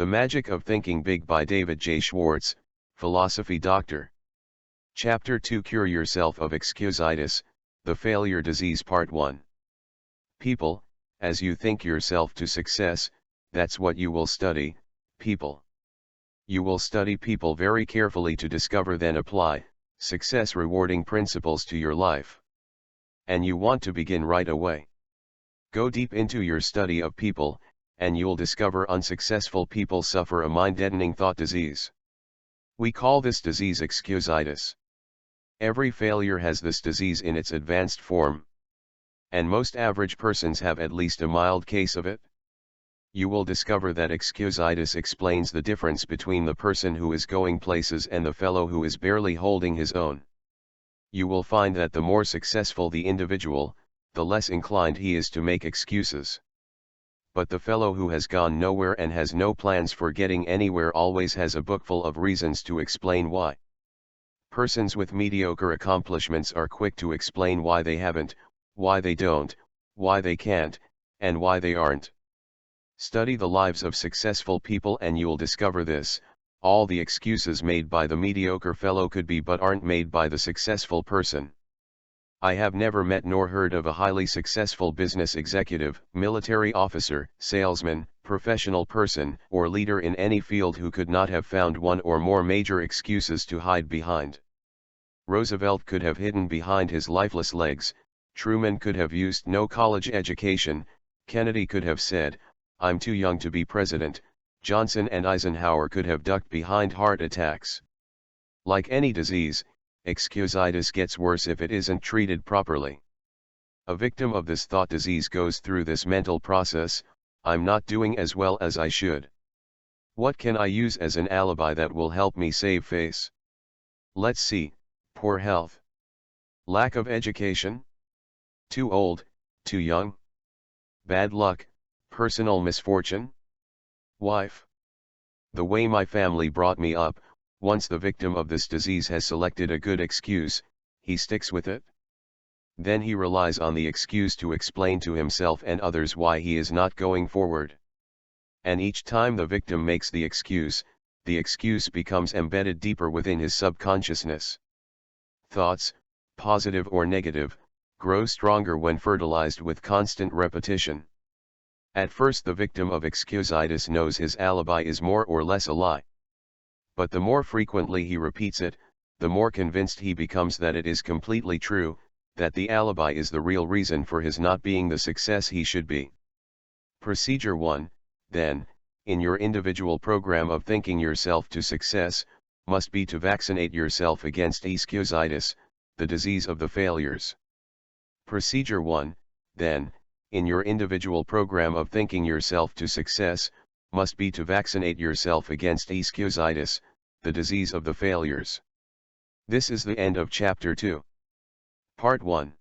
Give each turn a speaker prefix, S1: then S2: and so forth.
S1: The Magic of Thinking Big by David J. Schwartz, Philosophy Doctor. Chapter 2 Cure Yourself of Excusitis, The Failure Disease Part 1. People, as you think yourself to success, that's what you will study, people. You will study people very carefully to discover then apply, success rewarding principles to your life. And you want to begin right away. Go deep into your study of people, and you'll discover unsuccessful people suffer a mind-deadening thought disease. We call this disease excusitis. Every failure has this disease in its advanced form. And most average persons have at least a mild case of it. You will discover that excusitis explains the difference between the person who is going places and the fellow who is barely holding his own. You will find that the more successful the individual, the less inclined he is to make excuses. But the fellow who has gone nowhere and has no plans for getting anywhere always has a bookful of reasons to explain why. Persons with mediocre accomplishments are quick to explain why they haven't, why they don't, why they can't, and why they aren't. Study the lives of successful people and you'll discover this: all the excuses made by the mediocre fellow could be but aren't made by the successful person. I have never met nor heard of a highly successful business executive, military officer, salesman, professional person, or leader in any field who could not have found one or more major excuses to hide behind. Roosevelt could have hidden behind his lifeless legs, Truman could have used no college education, Kennedy could have said, "I'm too young to be president," Johnson and Eisenhower could have ducked behind heart attacks. Like any disease, excusitis gets worse if it isn't treated properly. A victim of this thought disease goes through this mental process: I'm not doing as well as I should. What can I use as an alibi that will help me save face? Let's see: poor health, lack of education, too old, too young, bad luck, personal misfortune, wife. The way my family brought me up. Once the victim of this disease has selected a good excuse, he sticks with it. Then he relies on the excuse to explain to himself and others why he is not going forward. And each time the victim makes the excuse becomes embedded deeper within his subconsciousness. Thoughts, positive or negative, grow stronger when fertilized with constant repetition. At first the victim of excusitis knows his alibi is more or less a lie. But the more frequently he repeats it, the more convinced he becomes that it is completely true, that the alibi is the real reason for his not being the success he should be. Procedure 1, then, in your individual program of thinking yourself to success, must be to vaccinate yourself against excusitis, the disease of the failures. Procedure 1, then, in your individual program of thinking yourself to success, must be to vaccinate yourself against excusitis, the disease of the failures. This is the end of Chapter 2. Part 1.